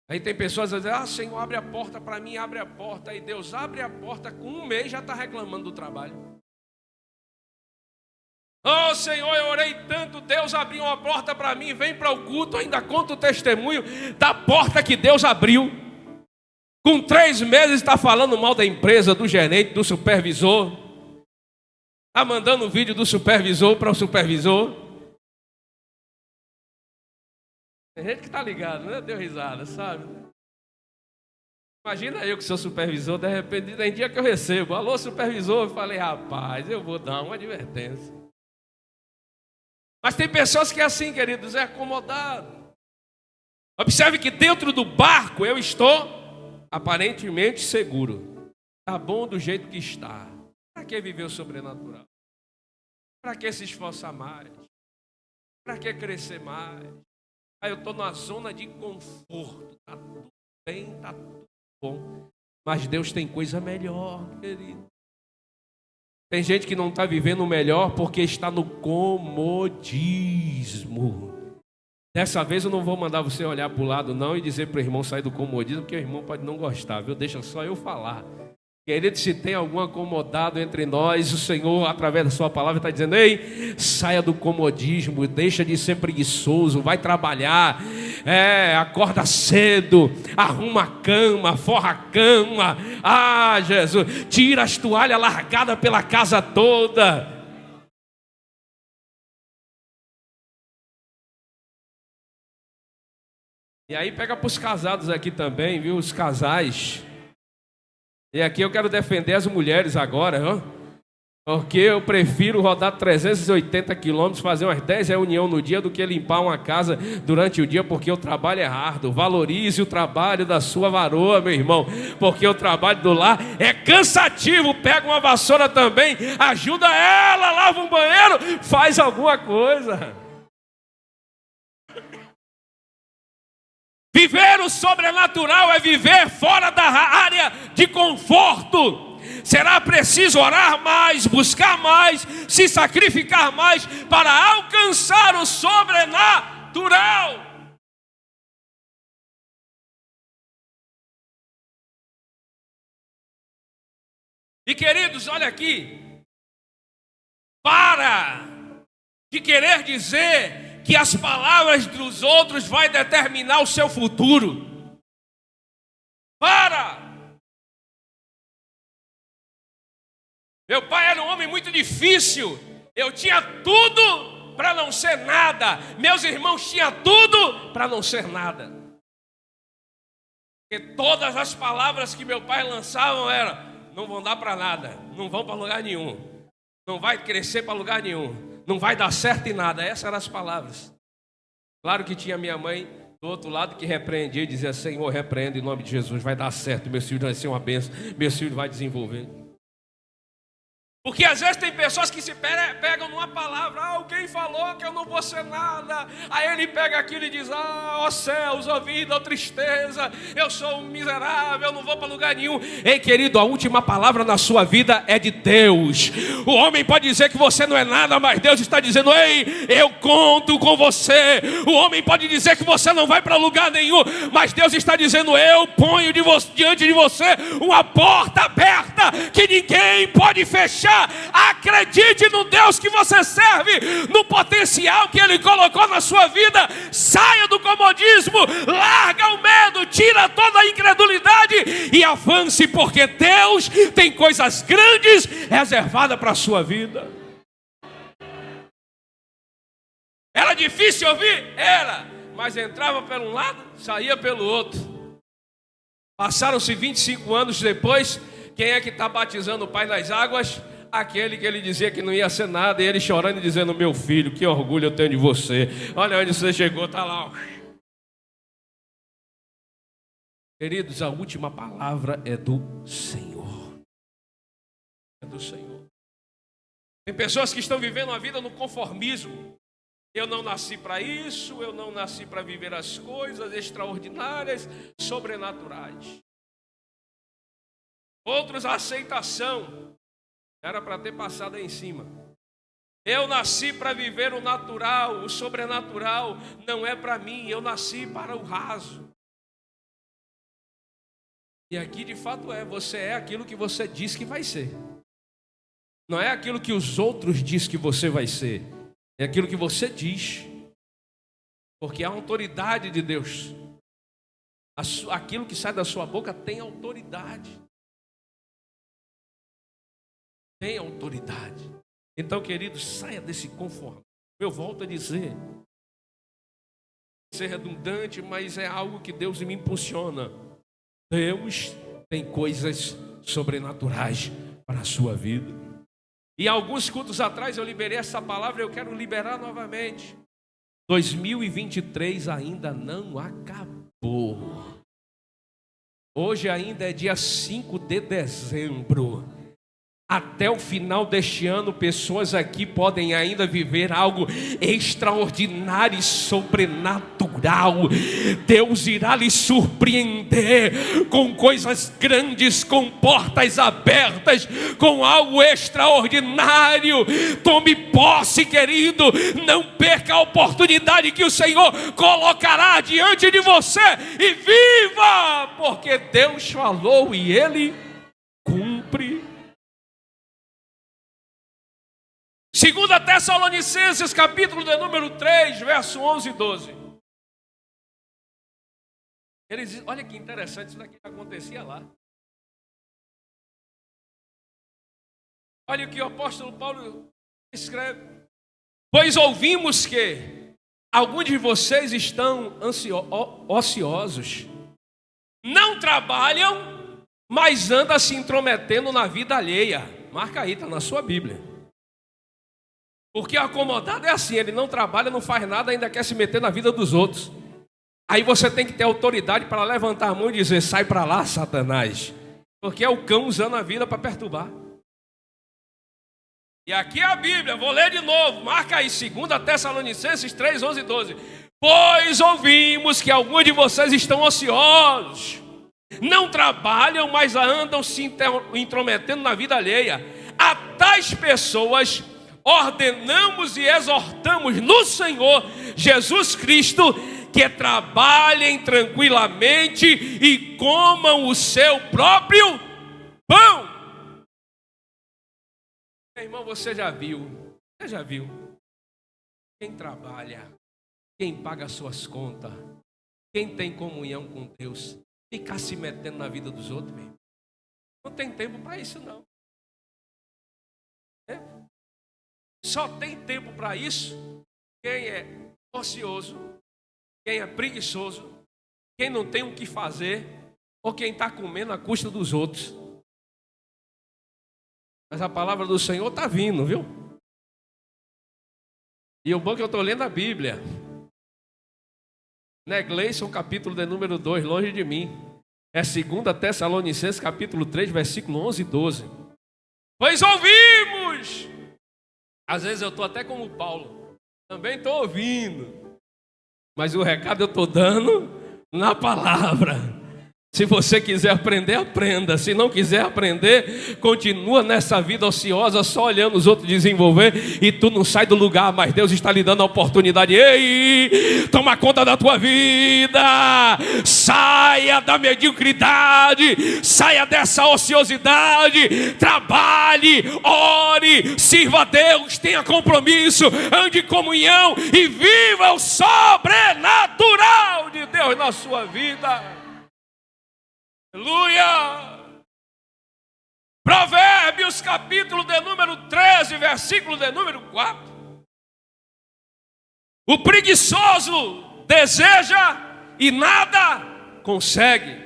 S1: Aí tem pessoas que dizem, Senhor, abre a porta para mim, abre a porta. Aí Deus abre a porta, com um mês já está reclamando do trabalho. Oh Senhor, eu orei tanto, Deus abriu uma porta para mim, vem para o culto, ainda conta o testemunho da porta que Deus abriu. Com 3 meses está falando mal da empresa, do gerente, do supervisor. Está mandando um vídeo do supervisor para o supervisor. Tem gente que está ligado, né? Deu risada, sabe? Imagina eu que sou supervisor, de repente, tem dia que eu recebo, alô supervisor, eu falei, rapaz, eu vou dar uma advertência. Mas tem pessoas que é assim, queridos, é acomodado. Observe que dentro do barco eu estou aparentemente seguro. Está bom do jeito que está. Para que viver o sobrenatural? Para que se esforçar mais? Para que crescer mais? Aí eu estou na zona de conforto, está tudo bem, está tudo bom. Mas Deus tem coisa melhor, querido. Tem gente que não está vivendo o melhor porque está no comodismo. Dessa vez eu não vou mandar você olhar para o lado não e dizer para o irmão sair do comodismo, porque o irmão pode não gostar, viu? Deixa só eu falar. Querido, se tem algum acomodado entre nós, o Senhor, através da sua palavra, está dizendo, ei, saia do comodismo, deixa de ser preguiçoso, vai trabalhar, acorda cedo, arruma a cama, forra a cama, Jesus, tira as toalhas largadas pela casa toda. E aí pega para os casados aqui também, viu, os casais. E aqui eu quero defender as mulheres agora, ó, porque eu prefiro rodar 380 quilômetros, fazer umas 10 reuniões no dia do que limpar uma casa durante o dia, porque o trabalho é árduo. Valorize o trabalho da sua varoa, meu irmão, porque o trabalho do lar é cansativo. Pega uma vassoura também, ajuda ela, lava um banheiro, faz alguma coisa. Viver o sobrenatural é viver fora da área de conforto. Será preciso orar mais, buscar mais, se sacrificar mais para alcançar o sobrenatural. E queridos, olha aqui, para de querer dizer que as palavras dos outros vai determinar o seu futuro. Para! Meu pai era um homem muito difícil. Eu tinha tudo para não ser nada. Meus irmãos tinham tudo para não ser nada. Porque todas as palavras que meu pai lançava eram: não vão dar para nada, não vão para lugar nenhum, não vai crescer para lugar nenhum, não vai dar certo em nada. Essas eram as palavras. Claro que tinha minha mãe do outro lado que repreendia e dizia: Senhor, repreende em nome de Jesus, vai dar certo, meu filho vai ser uma bênção, meu filho vai desenvolver. Porque às vezes tem pessoas que se pegam numa palavra: alguém falou que eu não vou ser nada. Aí ele pega aquilo e diz: ó céus, ó vida, ó tristeza, eu sou um miserável, eu não vou para lugar nenhum. Ei, querido, a última palavra na sua vida é de Deus. O homem pode dizer que você não é nada, mas Deus está dizendo: ei, eu conto com você. O homem pode dizer que você não vai para lugar nenhum, mas Deus está dizendo: eu ponho diante de você uma porta aberta que ninguém pode fechar. Acredite no Deus que você serve, no potencial que Ele colocou na sua vida. Saia do comodismo, larga o medo, tira toda a incredulidade e avance, porque Deus tem coisas grandes reservadas para a sua vida. Era difícil ouvir? Era, mas entrava por um lado, saía pelo outro. Passaram-se 25 anos depois. Quem é que está batizando o pai nas águas? Aquele que ele dizia que não ia ser nada, e ele chorando e dizendo: meu filho, que orgulho eu tenho de você. Olha onde você chegou, está lá. Ó. Queridos, a última palavra é do Senhor. É do Senhor. Tem pessoas que estão vivendo a vida no conformismo. Eu não nasci para isso, eu não nasci para viver as coisas extraordinárias, sobrenaturais. Outros, a aceitação. Era para ter passado aí em cima. Eu nasci para viver o natural, o sobrenatural não é para mim, eu nasci para o raso. E aqui de fato você é aquilo que você diz que vai ser. Não é aquilo que os outros dizem que você vai ser, é aquilo que você diz. Porque a autoridade de Deus, aquilo que sai da sua boca tem autoridade. Tem autoridade. Então, queridos, saia desse conformismo. Eu volto a dizer, ser redundante, mas é algo que Deus me impulsiona. Deus tem coisas sobrenaturais para a sua vida. E alguns cultos atrás eu liberei essa palavra, eu quero liberar novamente. 2023 ainda não acabou. Hoje ainda é dia 5 de dezembro. Até o final deste ano, pessoas aqui podem ainda viver algo extraordinário e sobrenatural. Deus irá lhe surpreender com coisas grandes, com portas abertas, com algo extraordinário. Tome posse, querido. Não perca a oportunidade que o Senhor colocará diante de você e viva, porque Deus falou e Ele cumpre. 2 Tessalonicenses, capítulo de número 3, verso 11 e 12. Olha que interessante, isso daqui acontecia lá. Olha o que o apóstolo Paulo escreve. Pois ouvimos que alguns de vocês estão ociosos, não trabalham, mas andam se intrometendo na vida alheia. Marca aí, está na sua Bíblia. Porque acomodado é assim, ele não trabalha, não faz nada, ainda quer se meter na vida dos outros. Aí você tem que ter autoridade para levantar a mão e dizer: sai para lá, Satanás. Porque é o cão usando a vida para perturbar. E aqui é a Bíblia, vou ler de novo, marca aí, 2 Tessalonicenses 3, 11 e 12. Pois ouvimos que alguns de vocês estão ociosos, não trabalham, mas andam se intrometendo na vida alheia. A tais pessoas ordenamos e exortamos no Senhor Jesus Cristo que trabalhem tranquilamente e comam o seu próprio pão. Meu irmão, você já viu? Quem trabalha, quem paga suas contas, quem tem comunhão com Deus, ficar se metendo na vida dos outros mesmo. Não tem tempo para isso, não. Só tem tempo para isso quem é ocioso, quem é preguiçoso, quem não tem o que fazer, ou quem está comendo à custa dos outros. Mas a palavra do Senhor está vindo, viu? E o bom é que eu estou lendo a Bíblia. Não é Gleison, capítulo de número 2, longe de mim. É 2 Tessalonicenses, capítulo 3, versículo 11 e 12. Pois ouvimos. Às vezes eu estou até como Paulo. Também estou ouvindo. Mas o recado eu estou dando na palavra. Se você quiser aprender, aprenda. Se não quiser aprender, continua nessa vida ociosa, só olhando os outros desenvolver, e tu não sai do lugar, mas Deus está lhe dando a oportunidade. Ei, toma conta da tua vida. Saia da mediocridade, saia dessa ociosidade, trabalhe, ore, sirva a Deus, tenha compromisso, ande em comunhão e viva o sobrenatural de Deus na sua vida. Aleluia! Provérbios, capítulo de número 13, versículo de número 4. O preguiçoso deseja e nada consegue,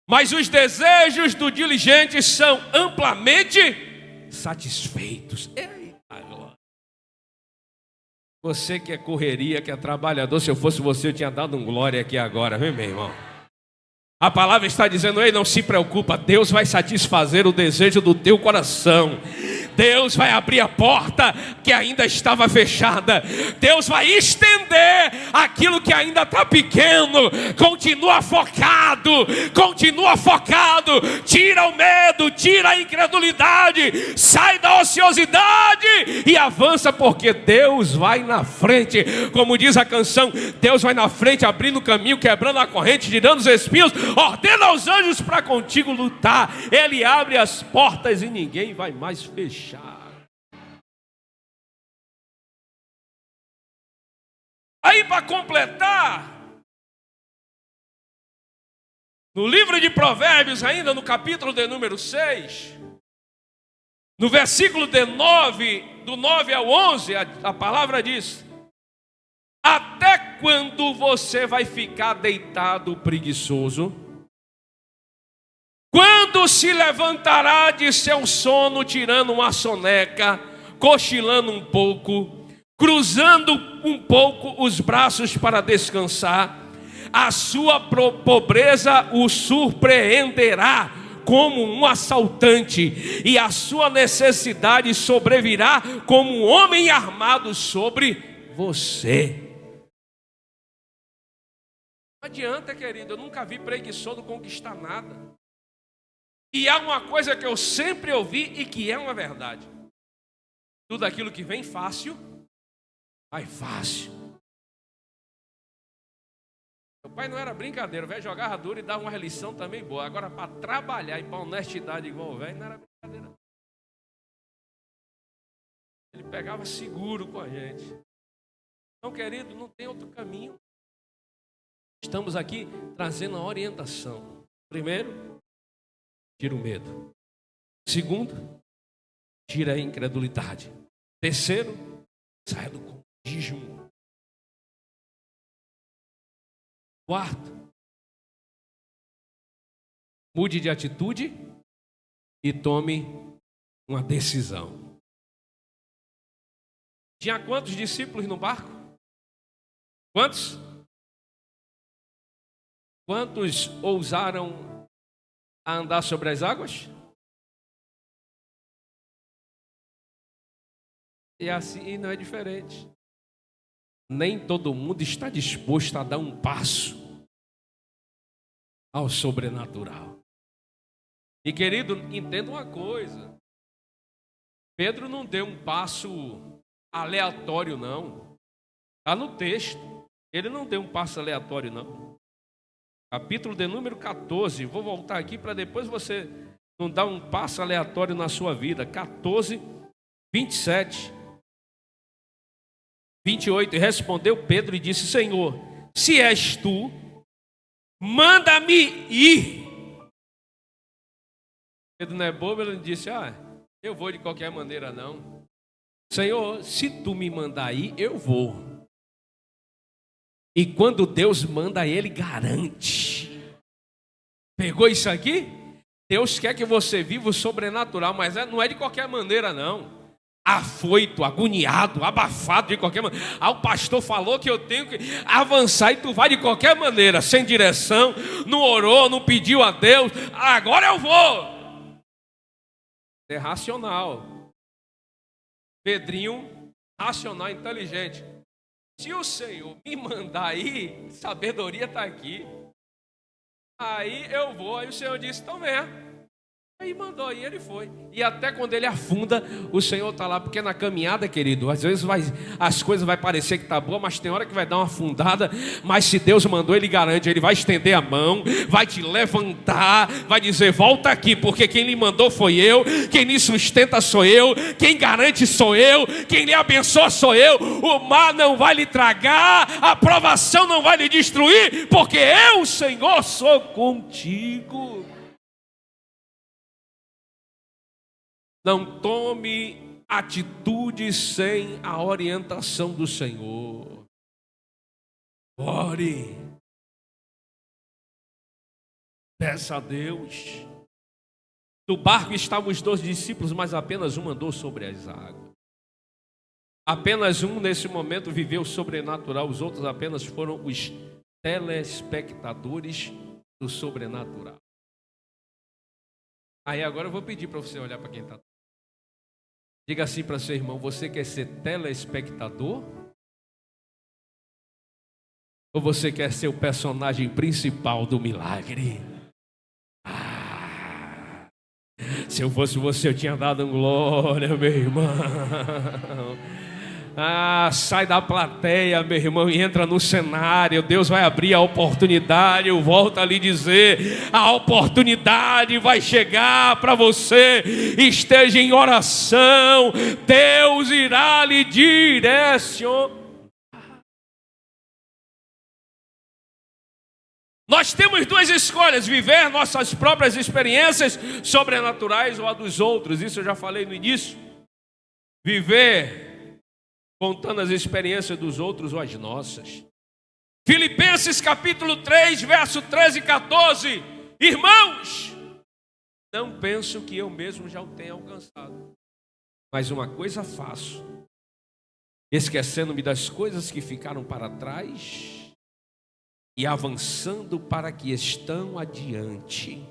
S1: mas os desejos do diligente são amplamente satisfeitos. Eita glória! Você que é correria, que é trabalhador, se eu fosse você, eu tinha dado um glória aqui agora, viu, meu irmão? A palavra está dizendo: ei, não se preocupa, Deus vai satisfazer o desejo do teu coração. Deus vai abrir a porta que ainda estava fechada. Deus vai estender aquilo que ainda está pequeno. Continua focado, continua focado. Tira o medo, tira a incredulidade, sai da ociosidade e avança, porque Deus vai na frente. Como diz a canção, Deus vai na frente, abrindo o caminho, quebrando a corrente, tirando os espinhos, ordena aos anjos para contigo lutar. Ele abre as portas e ninguém vai mais fechar. Aí, para completar, no livro de Provérbios, ainda no capítulo de número 6, no versículo de 9, do 9 ao 11, a palavra diz: até quando você vai ficar deitado preguiçoso? Quando se levantará de seu sono, tirando uma soneca, cochilando um pouco, cruzando um pouco os braços para descansar? A sua pobreza o surpreenderá como um assaltante, e a sua necessidade sobrevirá como um homem armado sobre você. Não adianta, querido, eu nunca vi preguiçoso conquistar nada. E há uma coisa que eu sempre ouvi e que é uma verdade: tudo aquilo que vem fácil, vai fácil. Meu pai não era brincadeira, o velho jogava duro e dava uma lição também boa. Agora, para trabalhar e para honestidade igual o velho, não era brincadeira. Ele pegava seguro com a gente. Então, querido, não tem outro caminho. Estamos aqui trazendo a orientação. Primeiro, tira o medo. Segundo, tira a incredulidade. Terceiro, saia do comodismo. Quarto, mude de atitude e tome uma decisão. Tinha quantos discípulos no barco? Quantos? Quantos ousaram a andar sobre as águas? E assim não é diferente. Nem todo mundo está disposto a dar um passo. ao sobrenatural. E querido, entenda uma coisa. Pedro não deu um passo aleatório, não. Está no texto. Ele não deu um passo aleatório, não. Capítulo de número 14. Vou voltar aqui para depois você não dar um passo aleatório na sua vida. 14, 27. 28. E respondeu Pedro e disse: Senhor, se és tu, manda-me ir. Pedro não é bobo, ele disse: eu vou de qualquer maneira não. Senhor, se tu me mandar ir, eu vou. E quando Deus manda, Ele garante. Pegou isso aqui? Deus quer que você viva o sobrenatural, mas não é de qualquer maneira não. Afoito, agoniado, abafado de qualquer maneira. O pastor falou que eu tenho que avançar e tu vai de qualquer maneira, sem direção, não orou, não pediu a Deus, agora eu vou. É racional. Pedrinho, racional, inteligente. Se o Senhor me mandar aí, sabedoria está aqui. Aí eu vou. Aí o Senhor disse: então venha. Aí mandou, e ele foi. E até quando ele afunda, o Senhor está lá. Porque na caminhada, querido, às vezes as coisas vai parecer que está boa, mas tem hora que vai dar uma afundada. Mas se Deus mandou, Ele garante. Ele vai estender a mão, vai te levantar, vai dizer: volta aqui, porque quem lhe mandou foi eu, quem lhe sustenta sou eu, quem garante sou eu, quem lhe abençoa sou eu. O mar não vai lhe tragar, a provação não vai lhe destruir, porque eu, Senhor, sou contigo. Não tome atitude sem a orientação do Senhor. Ore. Peça a Deus. No barco estavam os 12 discípulos, mas apenas um andou sobre as águas. Apenas um nesse momento viveu o sobrenatural, os outros apenas foram os telespectadores do sobrenatural. Aí agora eu vou pedir para você olhar para quem está. Diga assim para seu irmão: você quer ser telespectador? Ou você quer ser o personagem principal do milagre? Se eu fosse você, eu tinha dado glória, meu irmão. Sai da plateia, meu irmão, e entra no cenário. Deus vai abrir a oportunidade. Eu volto a lhe dizer: a oportunidade vai chegar para você. Esteja em oração, Deus irá lhe direcionar. Nós temos duas escolhas: viver nossas próprias experiências sobrenaturais ou a dos outros. Isso eu já falei no início. Viver contando as experiências dos outros ou as nossas. Filipenses capítulo 3, verso 13 e 14. Irmãos, não penso que eu mesmo já o tenha alcançado, mas uma coisa faço, esquecendo-me das coisas que ficaram para trás e avançando para que estão adiante,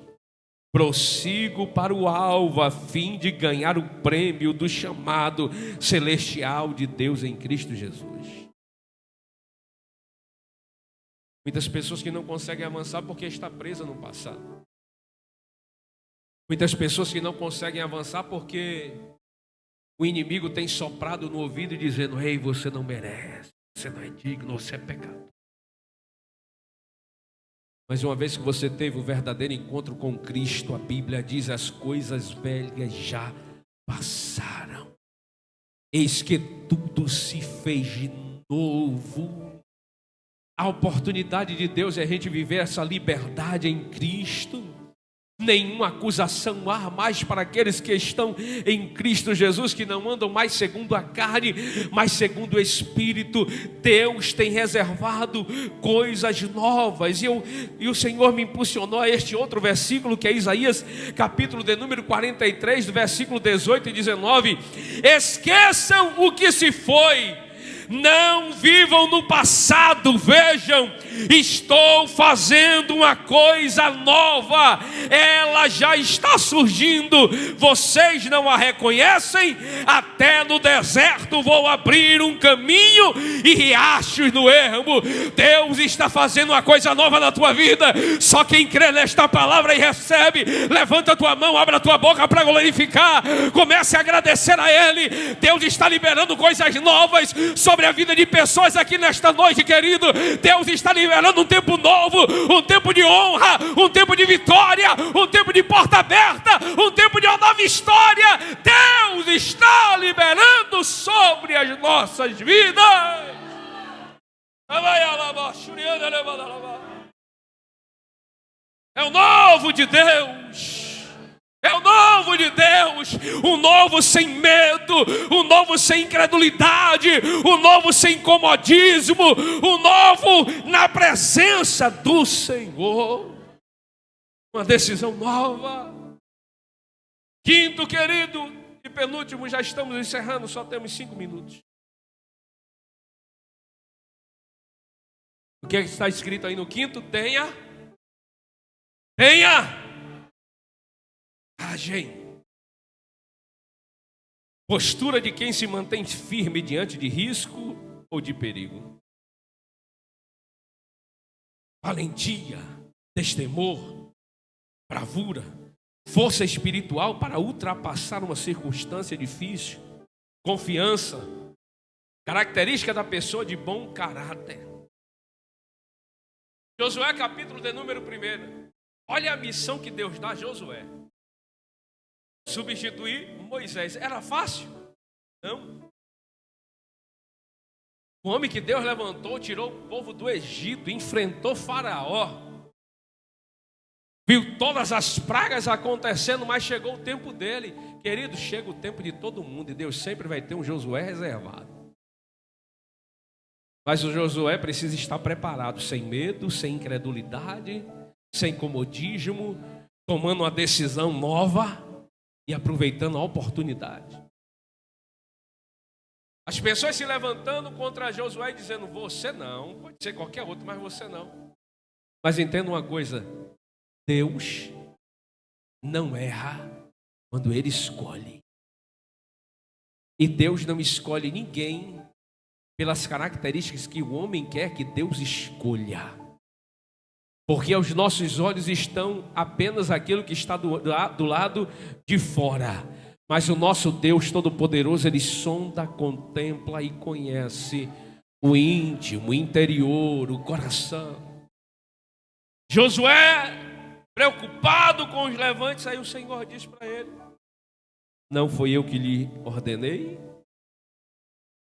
S1: prossigo para o alvo, a fim de ganhar o prêmio do chamado celestial de Deus em Cristo Jesus. Muitas pessoas que não conseguem avançar porque está presa no passado. Muitas pessoas que não conseguem avançar porque o inimigo tem soprado no ouvido e dizendo: ei, você não merece, você não é digno, você é pecador. Mas uma vez que você teve o verdadeiro encontro com Cristo, a Bíblia diz: as coisas velhas já passaram, eis que tudo se fez de novo. A oportunidade de Deus é a gente viver essa liberdade em Cristo. Nenhuma acusação há mais para aqueles que estão em Cristo Jesus, que não andam mais segundo a carne, mas segundo o Espírito. Deus tem reservado coisas novas. E o Senhor me impulsionou a este outro versículo, que é Isaías capítulo de número 43, do versículo 18 e 19. Esqueçam o que se foi, Não vivam no passado, vejam, estou fazendo uma coisa nova, ela já está surgindo, vocês não a reconhecem? Até no deserto vou abrir um caminho e riachos no ermo. Deus está fazendo uma coisa nova na tua vida, só quem crê nesta palavra e recebe, levanta a tua mão, abre a tua boca para glorificar, comece a agradecer a Ele. Deus está liberando coisas novas sobre a vida de pessoas aqui nesta noite, querido. Deus está liberando um tempo novo, um tempo de honra, um tempo de vitória, um tempo de porta aberta, um tempo de uma nova história. Deus está liberando sobre as nossas vidas. É o novo de Deus. É o novo de Deus, um novo sem medo, um novo sem incredulidade, um novo sem comodismo, um novo na presença do Senhor. Uma decisão nova. Quinto, querido, e penúltimo, já estamos encerrando, só temos 5 minutos. O que está escrito aí no quinto? Tenha coragem. Postura de quem se mantém firme diante de risco ou de perigo. Valentia, destemor, bravura, força espiritual para ultrapassar uma circunstância difícil. Confiança, característica da pessoa de bom caráter. Josué capítulo de número 1. Olha a missão que Deus dá a Josué. Substituir Moisés. Era fácil? Não. O homem que Deus levantou, tirou o povo do Egito, enfrentou Faraó. Viu todas as pragas acontecendo, mas chegou o tempo dele. Querido, chega o tempo de todo mundo e Deus sempre vai ter um Josué reservado. Mas o Josué precisa estar preparado, sem medo, sem incredulidade, sem comodismo, tomando uma decisão nova e aproveitando a oportunidade. As pessoas se levantando contra Josué e dizendo: você não, pode ser qualquer outro, mas você não. Mas entenda uma coisa, Deus não erra quando Ele escolhe. E Deus não escolhe ninguém pelas características que o homem quer que Deus escolha. Porque aos nossos olhos estão apenas aquilo que está do lado de fora. Mas o nosso Deus Todo-Poderoso, Ele sonda, contempla e conhece o íntimo, o interior, o coração. Josué, preocupado com os levantes, aí o Senhor diz para ele: não foi eu que lhe ordenei?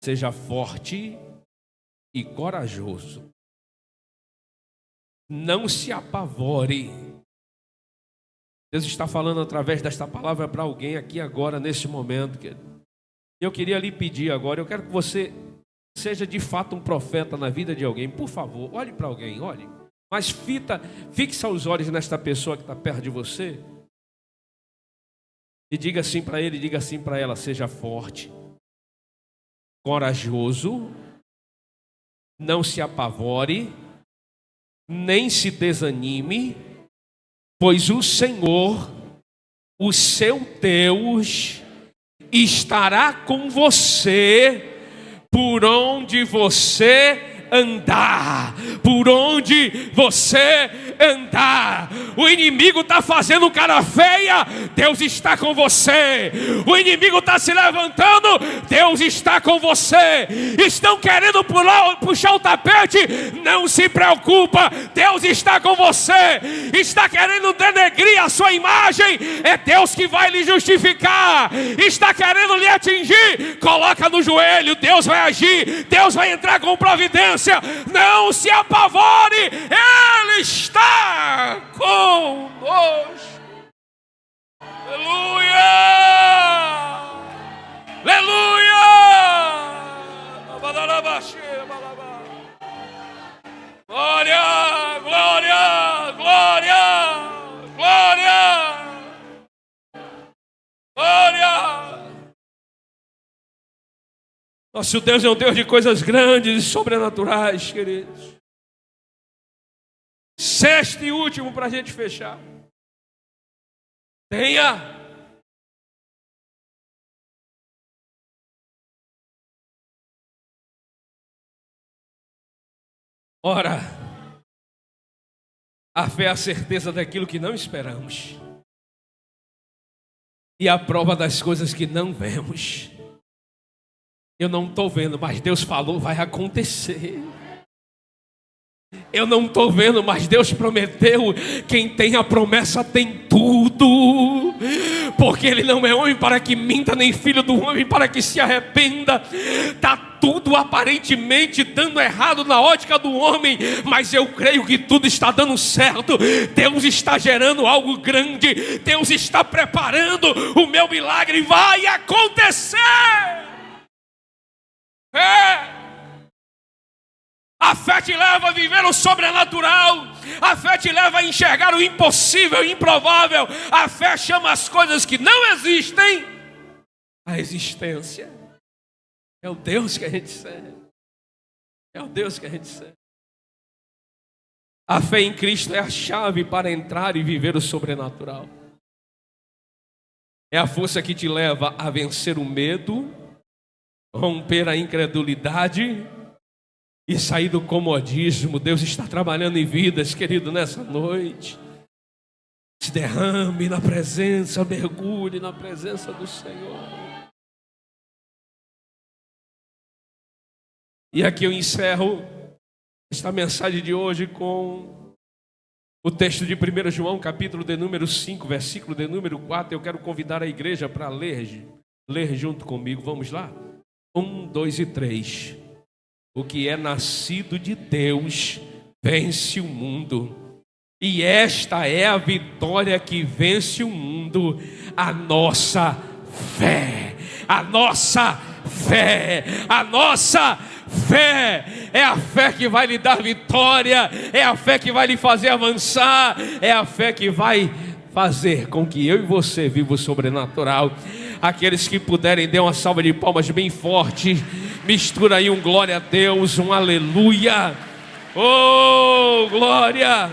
S1: Seja forte e corajoso. Não se apavore. Deus está falando através desta palavra para alguém aqui agora, nesse momento. Eu queria lhe pedir agora, eu quero que você seja de fato um profeta na vida de alguém. Por favor, olhe para alguém, olhe. Mas fixa os olhos nesta pessoa que está perto de você. E diga assim para ele, diga assim para ela: seja forte, corajoso, não se apavore, nem se desanime, pois o Senhor, o seu Deus, estará com você por onde você andar, por onde você andar. O inimigo está fazendo cara feia, Deus está com você. O inimigo está se levantando, Deus está com você. Estão querendo puxar o tapete, não se preocupa, Deus está com você. Está querendo denegrir a sua imagem, é Deus que vai lhe justificar. Está querendo lhe atingir, coloca no joelho, Deus vai agir, Deus vai entrar com providência. Não se apavore, Ele está conosco. Aleluia! Aleluia! Glória, glória, glória, glória, glória. Nosso Deus é um Deus de coisas grandes e sobrenaturais, queridos. Sexto e último para a gente fechar. Tenha ora, a fé é a certeza daquilo que não esperamos e a prova das coisas que não vemos. Eu não estou vendo, mas Deus falou, vai acontecer. Eu não estou vendo, mas Deus prometeu. Quem tem a promessa tem tudo, porque Ele não é homem para que minta, nem filho do homem para que se arrependa. Está tudo aparentemente dando errado na ótica do homem, mas eu creio que tudo está dando certo. Deus está gerando algo grande, Deus está preparando o meu milagre, vai acontecer. A fé te leva a viver o sobrenatural. A fé te leva a enxergar o impossível, o improvável. A fé chama as coisas que não existem à existência. É o Deus que a gente serve. É o Deus que a gente serve. A fé em Cristo é a chave para entrar e viver o sobrenatural. É a força que te leva a vencer o medo, romper a incredulidade e sair do comodismo. Deus está trabalhando em vidas, querido, nessa noite. Se derrame na presença, mergulhe na presença do Senhor. E aqui eu encerro esta mensagem de hoje com o texto de 1 João, capítulo de número 5, versículo de número 4. Eu quero convidar a igreja para ler junto comigo. Vamos lá? 1, 2 e 3. O que é nascido de Deus vence o mundo. E esta é a vitória que vence o mundo, a nossa fé. A nossa fé. A nossa fé. É a fé que vai lhe dar vitória. É a fé que vai lhe fazer avançar. É a fé que vai fazer com que eu e você viva o sobrenatural. Aqueles que puderem, dê uma salva de palmas bem forte. Mistura aí um glória a Deus, um aleluia. Oh, glória.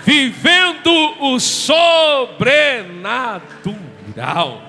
S1: Vivendo o sobrenatural.